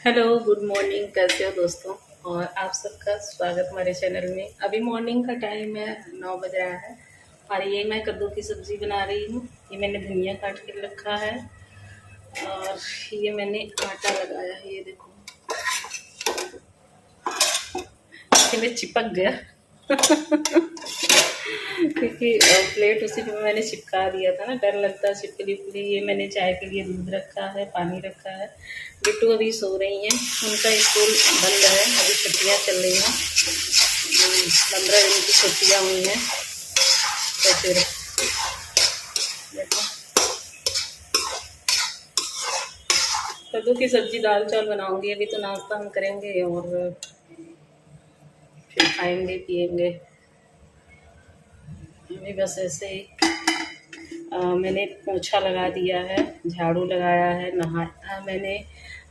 Hello, good morning. कैसे हो दोस्तों? और आप सबका स्वागत हमारे चैनल में। अभी मॉर्निंग का टाइम है, 9 बज रहा है। और ये मैं कद्दू की सब्ज़ी बना रही हूँ। ये मैंने धनिया काट के रखा है और ये मैंने आटा लगाया है। ये देखो, इसमें चिपक गया क्योंकि प्लेट उसी पे मैंने चिपका दिया था ना, डर लगता है चिपकली उपकली। ये मैंने चाय के लिए दूध रखा है, पानी रखा है। बिट्टू अभी सो रही हैं, उनका स्कूल बंद है, अभी छुट्टियां चल रही हैं। 15 दिन की छुट्टियां हुई हैं। तो फिर देखो, कद्दू की सब्जी दाल चावल बनाऊंगी। अभी तो नाश्ता हम करेंगे और फिर खाएंगे पिएंगे। अभी बस ऐसे ही मैंने पोछा लगा दिया है, झाड़ू लगाया है, नहाया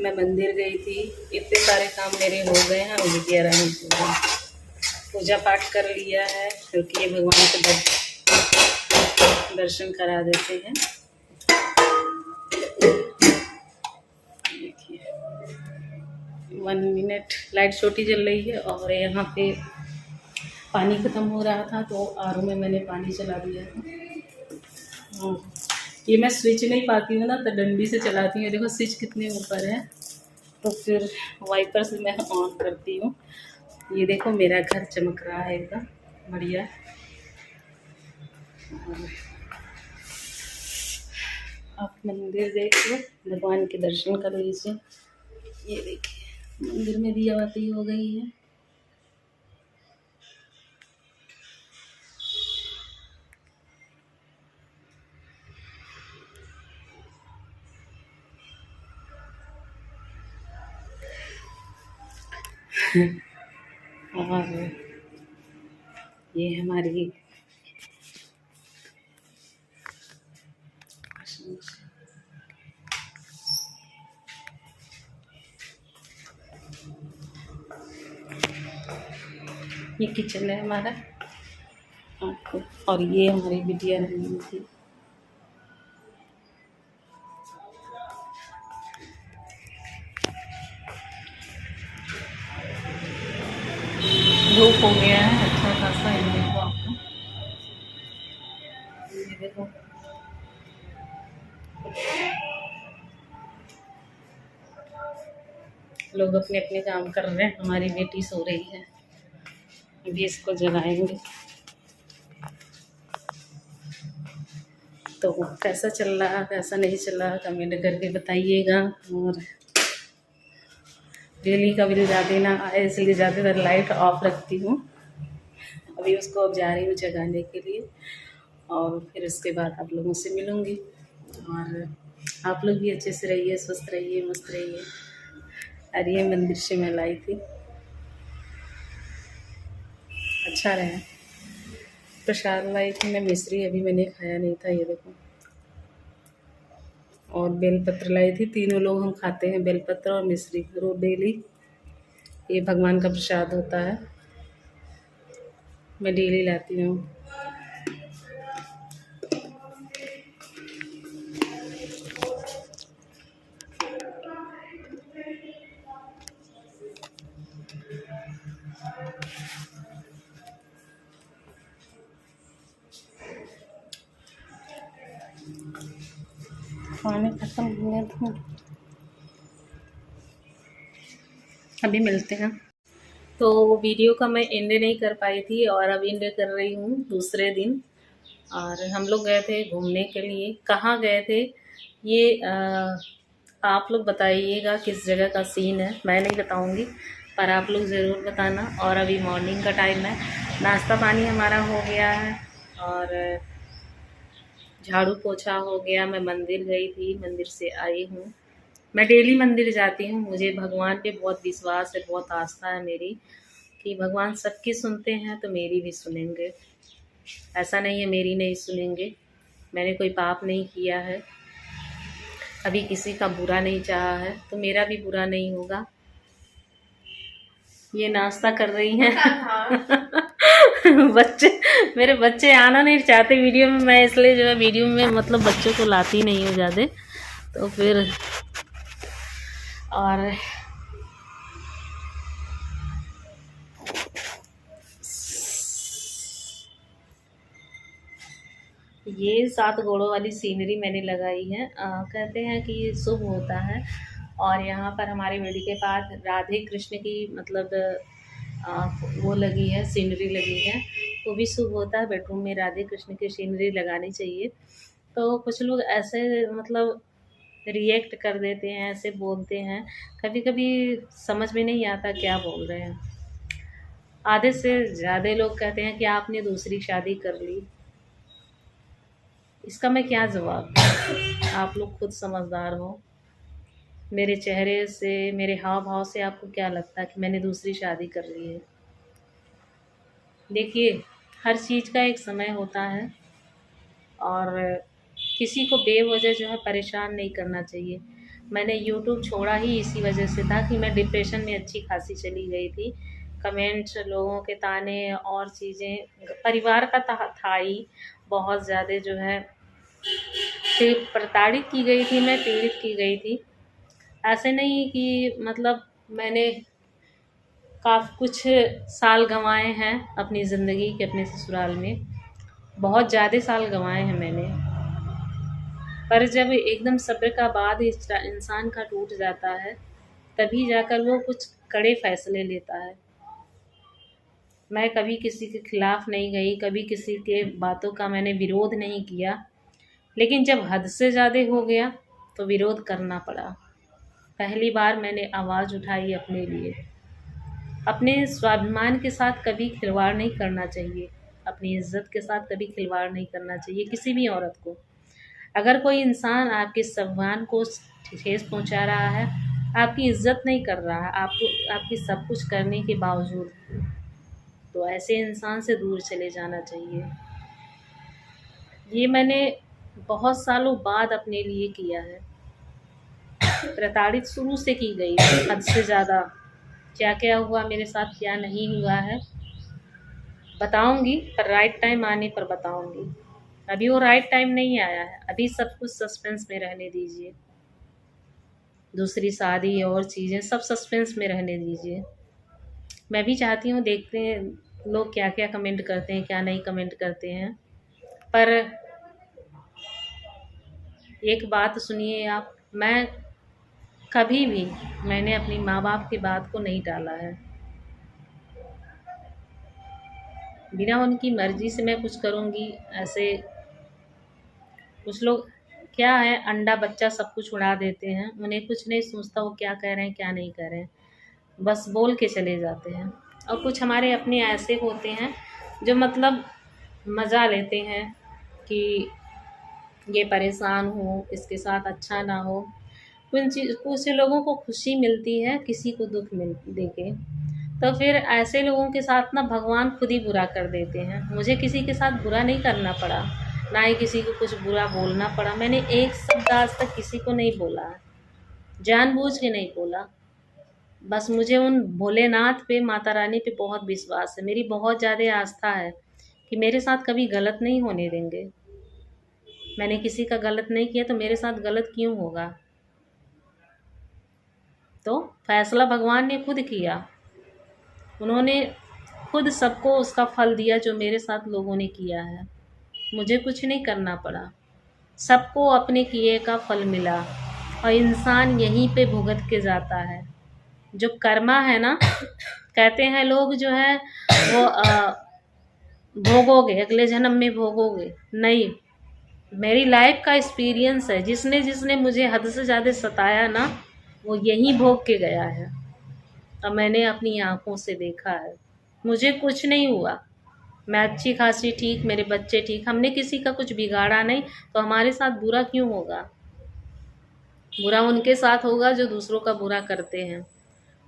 मैं मंदिर गई थी। इतने सारे काम मेरे हो गए हैं। अभी 11 ही हो गए। पूजा पाठ कर लिया है क्योंकि ये भगवान के दर्शन करा देते हैं। देखिए, 1 मिनट लाइट छोटी जल रही है और यहाँ पे पानी ख़त्म हो रहा था तो आरओ में मैंने पानी चला दिया था। ये मैं स्विच नहीं पाती हूँ ना, तो डंडी से चलाती हूँ। देखो स्विच कितने ऊपर है, तो फिर वाइपर से मैं ऑन करती हूँ। ये देखो मेरा घर चमक रहा है एकदम बढ़िया। आप मंदिर देख लो, भगवान के दर्शन कर लीजिए। ये देखिए, मंदिर में दिया बाती हो गई है। और ये हमारी ये किचन है हमारा। और ये हमारी बिटिया रही थी। धूप हो गया है अच्छा खासा। ये देखो आपको, ये देखो लोग अपने अपने काम कर रहे हैं। हमारी बेटी सो रही है, अभी इसको जगाएंगे। तो कैसा चल रहा, कैसा नहीं चल रहा, कमेंट करके बताइएगा। और बिजली का बिल ज़्यादा ना आए इसलिए ज़्यादातर लाइट ऑफ रखती हूँ। अभी उसको अब जा रही हूँ जगाने के लिए और फिर उसके बाद आप लोगों से मिलूँगी। और आप लोग भी अच्छे से रहिए, स्वस्थ रहिए, मस्त रहिए। और ये मंदिर से मैं लाई थी, अच्छा रहा। प्रसाद लाई थी मैं मिश्री, अभी मैंने खाया नहीं था। ये देखो, और बेलपत्र लाई थी। तीनों लोग हम खाते हैं, बेलपत्र और मिश्री रोज डेली। ये भगवान का प्रसाद होता है, मैं डेली लाती हूँ। पानी खत्म हो गया था, अभी मिलते हैं। तो वीडियो का मैं एंड नहीं कर पाई थी और अब एंड कर रही हूँ दूसरे दिन। और हम लोग गए थे घूमने के लिए। कहाँ गए थे ये आप लोग बताइएगा, किस जगह का सीन है। मैं नहीं बताऊँगी पर आप लोग ज़रूर बताना। और अभी मॉर्निंग का टाइम है, नाश्ता पानी हमारा हो गया है और झाड़ू पोछा हो गया। मैं मंदिर गई थी, मंदिर से आई हूँ। मैं डेली मंदिर जाती हूँ। मुझे भगवान पे बहुत विश्वास है, बहुत आस्था है मेरी कि भगवान सबकी सुनते हैं तो मेरी भी सुनेंगे। ऐसा नहीं है मेरी नहीं सुनेंगे। मैंने कोई पाप नहीं किया है, अभी किसी का बुरा नहीं चाहा है तो मेरा भी बुरा नहीं होगा। ये नाश्ता कर रही हैं बच्चे, मेरे बच्चे आना नहीं चाहते वीडियो में। मैं इसलिए जो है वीडियो में मतलब बच्चों को लाती नहीं हूँ ज़्यादा। तो फिर और ये 7 घोड़ों वाली सीनरी मैंने लगाई है। कहते हैं कि ये शुभ होता है और यहाँ पर हमारे बेड के पास राधे कृष्ण की मतलब वो लगी है, सीनरी लगी है, वो भी शुभ होता है। बेडरूम में राधे कृष्ण की सीनरी लगानी चाहिए। तो कुछ लोग ऐसे मतलब रिएक्ट कर देते हैं, ऐसे बोलते हैं, कभी कभी समझ में नहीं आता क्या बोल रहे हैं। आधे से ज़्यादा लोग कहते हैं कि आपने दूसरी शादी कर ली। इसका मैं क्या जवाब दूँ? आप लोग खुद समझदार हो। मेरे चेहरे से, मेरे हाव भाव से आपको क्या लगता है कि मैंने दूसरी शादी कर ली है? देखिए, हर चीज़ का एक समय होता है और किसी को बेवजह जो है परेशान नहीं करना चाहिए। मैंने यूट्यूब छोड़ा ही इसी वजह से था कि मैं डिप्रेशन में अच्छी खासी चली गई थी। कमेंट्स, लोगों के ताने और चीज़ें, परिवार का था ही बहुत ज़्यादा जो है प्रताड़ित की गई थी, मैं पीड़ित की गई थी। ऐसे नहीं कि मतलब मैंने काफ़ी कुछ साल गंवाए हैं अपनी ज़िंदगी के, अपने ससुराल में बहुत ज़्यादा साल गंवाए हैं मैंने। पर जब एकदम सब्र का बाँध इंसान का टूट जाता है, तभी जाकर वो कुछ कड़े फैसले लेता है। मैं कभी किसी के खिलाफ नहीं गई, कभी किसी के बातों का मैंने विरोध नहीं किया, लेकिन जब हद से ज़्यादा हो गया तो विरोध करना पड़ा। पहली बार मैंने आवाज़ उठाई अपने लिए। अपने स्वाभिमान के साथ कभी खिलवाड़ नहीं करना चाहिए, अपनी इज्जत के साथ कभी खिलवाड़ नहीं करना चाहिए किसी भी औरत को। अगर कोई इंसान आपके सम्मान को ठेस पहुंचा रहा है, आपकी इज्जत नहीं कर रहा है, आपको आपकी सब कुछ करने के बावजूद, तो ऐसे इंसान से दूर चले जाना चाहिए। ये मैंने बहुत सालों बाद अपने लिए किया है। प्रताड़ित शुरू से की गई, हद से ज़्यादा। क्या क्या हुआ मेरे साथ, क्या नहीं हुआ है, बताऊंगी, पर राइट टाइम आने पर बताऊंगी। अभी वो राइट टाइम नहीं आया है, अभी सब कुछ सस्पेंस में रहने दीजिए। दूसरी शादी और चीज़ें सब सस्पेंस में रहने दीजिए। मैं भी चाहती हूँ, देखते हैं लोग क्या क्या कमेंट करते हैं, क्या नहीं कमेंट करते हैं। पर एक बात सुनिए आप, मैं कभी भी मैंने अपनी माँ बाप की बात को नहीं टाला है। बिना उनकी मर्ज़ी से मैं कुछ करूँगी ऐसे? कुछ लोग क्या है, अंडा बच्चा सब कुछ उड़ा देते हैं, उन्हें कुछ नहीं सोचता वो क्या कह रहे हैं क्या नहीं कह रहे हैं, बस बोल के चले जाते हैं। और कुछ हमारे अपने ऐसे होते हैं जो मतलब मज़ा लेते हैं कि ये परेशान हो, इसके साथ अच्छा ना हो। कुछ लोगों को खुशी मिलती है किसी को दुख मिल देके, तो फिर ऐसे लोगों के साथ ना भगवान खुद ही बुरा कर देते हैं। मुझे किसी के साथ बुरा नहीं करना पड़ा, ना ही किसी को कुछ बुरा बोलना पड़ा। मैंने एक शब्द आज तक किसी को नहीं बोला है, जानबूझ के नहीं बोला। बस मुझे उन भोलेनाथ पे, माता रानी पे बहुत विश्वास है, मेरी बहुत ज़्यादा आस्था है कि मेरे साथ कभी गलत नहीं होने देंगे। मैंने किसी का गलत नहीं किया तो मेरे साथ गलत क्यों होगा? तो फैसला भगवान ने खुद किया, उन्होंने खुद सबको उसका फल दिया जो मेरे साथ लोगों ने किया है। मुझे कुछ नहीं करना पड़ा, सबको अपने किए का फल मिला और इंसान यहीं पे भुगत के जाता है। जो कर्मा है ना, कहते हैं लोग जो है वो भोगोगे, अगले जन्म में भोगोगे। नहीं, मेरी लाइफ का एक्सपीरियंस है, जिसने जिसने मुझे हद से ज़्यादा सताया ना, वो यहीं भोग के गया है। और मैंने अपनी आंखों से देखा है, मुझे कुछ नहीं हुआ, मैं अच्छी खासी ठीक, मेरे बच्चे ठीक, हमने किसी का कुछ बिगाड़ा नहीं, तो हमारे साथ बुरा क्यों होगा? बुरा उनके साथ होगा जो दूसरों का बुरा करते हैं।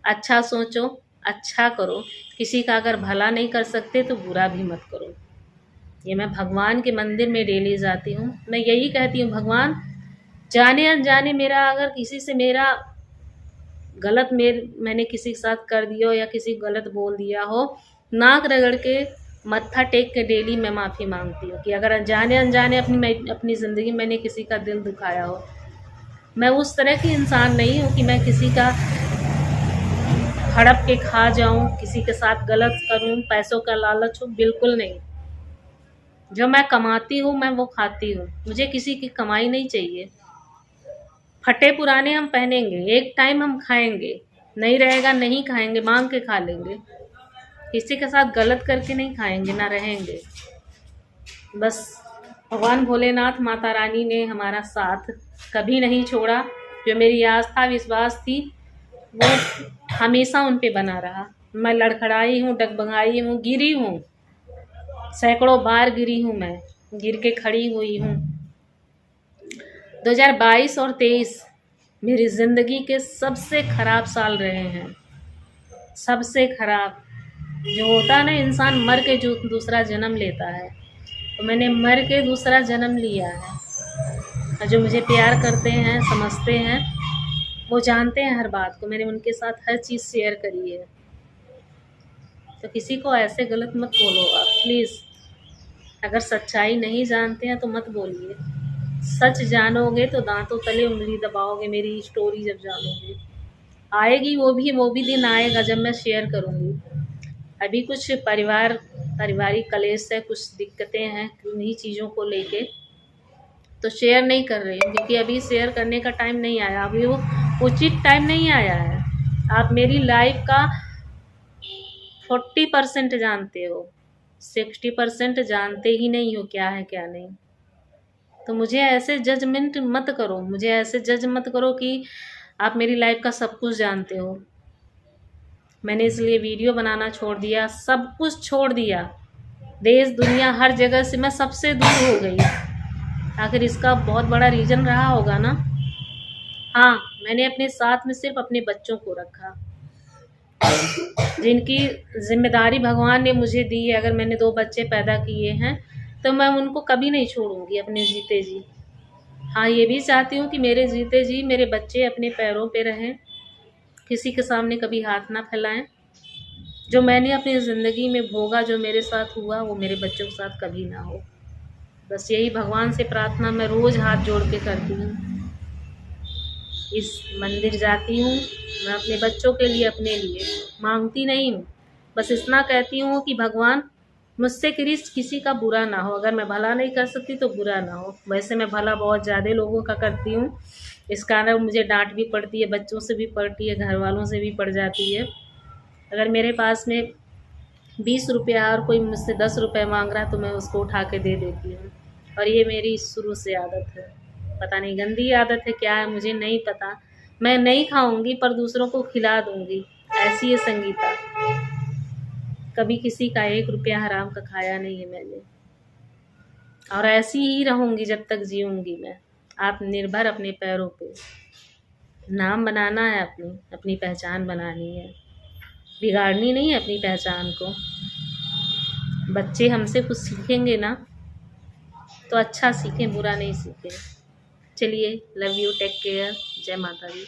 अच्छा सोचो, अच्छा करो, किसी का अगर भला नहीं कर सकते तो बुरा भी मत करो। ये मैं भगवान के मंदिर में डेली जाती हूँ, मैं यही कहती हूँ, भगवान जाने अनजाने मेरा अगर किसी से मेरा गलत मैंने किसी के साथ कर दिया हो या किसी को गलत बोल दिया हो, नाक रगड़ के मत्था टेक के डेली मैं माफ़ी मांगती हूँ कि अगर जाने अनजाने अपनी ज़िंदगी में मैंने किसी का दिल दुखाया हो। मैं उस तरह की इंसान नहीं हूँ कि मैं किसी का हड़प के खा जाऊँ, किसी के साथ गलत करूँ, पैसों का लालच हो, बिल्कुल नहीं। जो मैं कमाती हूँ मैं वो खाती हूँ, मुझे किसी की कमाई नहीं चाहिए। फटे पुराने हम पहनेंगे, एक टाइम हम खाएंगे, नहीं रहेगा नहीं खाएंगे, मांग के खा लेंगे, किसी के साथ गलत करके नहीं खाएंगे ना रहेंगे। बस भगवान भोलेनाथ माता रानी ने हमारा साथ कभी नहीं छोड़ा। जो मेरी आस्था विश्वास थी वो हमेशा उन पे बना रहा। मैं लड़खड़ाई हूँ, डगमगाई हूँ, गिरी हूँ, सैकड़ों बार गिरी हूँ, मैं गिर के खड़ी हुई हूँ। 2022 और 23 मेरी ज़िंदगी के सबसे ख़राब साल रहे हैं, सबसे ख़राब। जो होता है ना, इंसान मर के जो दूसरा जन्म लेता है, तो मैंने मर के दूसरा जन्म लिया है। और जो मुझे प्यार करते हैं, समझते हैं, वो जानते हैं हर बात को, मैंने उनके साथ हर चीज़ शेयर करी है। तो किसी को ऐसे गलत मत बोलो आप प्लीज़। अगर सच्चाई नहीं जानते हैं तो मत बोलिए, सच जानोगे तो दांतों तले उंगली दबाओगे। मेरी स्टोरी जब जानोगे आएगी, वो भी दिन आएगा जब मैं शेयर करूँगी। अभी कुछ पारिवारिक कलेश है, कुछ दिक्कतें हैं, उन्हीं चीज़ों को लेके तो शेयर नहीं कर रही हूँ, क्योंकि अभी शेयर करने का टाइम नहीं आया, अभी वो उचित टाइम नहीं आया है। आप मेरी लाइफ का 40% जानते हो, 60% जानते ही नहीं हो क्या है क्या नहीं। तो मुझे ऐसे जजमेंट मत करो, मुझे ऐसे जज मत करो कि आप मेरी लाइफ का सब कुछ जानते हो। मैंने इसलिए वीडियो बनाना छोड़ दिया, सब कुछ छोड़ दिया, देश दुनिया हर जगह से मैं सबसे दूर हो गई। आखिर इसका बहुत बड़ा रीज़न रहा होगा ना। हाँ, मैंने अपने साथ में सिर्फ अपने बच्चों को रखा, जिनकी जिम्मेदारी भगवान ने मुझे दी है। अगर मैंने 2 बच्चे पैदा किए हैं तो मैं उनको कभी नहीं छोड़ूंगी अपने जीते जी। हाँ, ये भी चाहती हूँ कि मेरे जीते जी मेरे बच्चे अपने पैरों पे रहें, किसी के सामने कभी हाथ ना फैलाएं। जो मैंने अपनी ज़िंदगी में भोगा, जो मेरे साथ हुआ, वो मेरे बच्चों के साथ कभी ना हो। बस यही भगवान से प्रार्थना मैं रोज़ हाथ जोड़ के करती हूँ। इस मंदिर जाती हूँ मैं अपने बच्चों के लिए, अपने लिए मांगती नहीं हूँ। बस इतना कहती हूँ कि भगवान मुझसे किसी का बुरा ना हो। अगर मैं भला नहीं कर सकती तो बुरा ना हो। वैसे मैं भला बहुत ज़्यादा लोगों का करती हूँ, इस कारण मुझे डांट भी पड़ती है, बच्चों से भी पड़ती है, घर वालों से भी पड़ जाती है। अगर मेरे पास में 20 रुपया और कोई मुझसे 10 रुपये मांग रहा है तो मैं उसको उठा के दे देती हूँ। और ये मेरी शुरू से आदत है, पता नहीं गंदी आदत है क्या है, मुझे नहीं पता। मैं नहीं खाऊंगी पर दूसरों को खिला दूंगी, ऐसी है संगीता। कभी किसी का 1 रुपया हराम का खाया नहीं है मैंने, और ऐसी ही रहूंगी जब तक जीऊंगी मैं। आप निर्भर अपने पैरों पे, नाम बनाना है, अपनी पहचान बनानी है, बिगाड़नी नहीं है अपनी पहचान को। बच्चे हमसे कुछ सीखेंगे ना तो अच्छा सीखें, बुरा नहीं सीखें। चलिए, लव यू, टेक केयर, जय माता दी।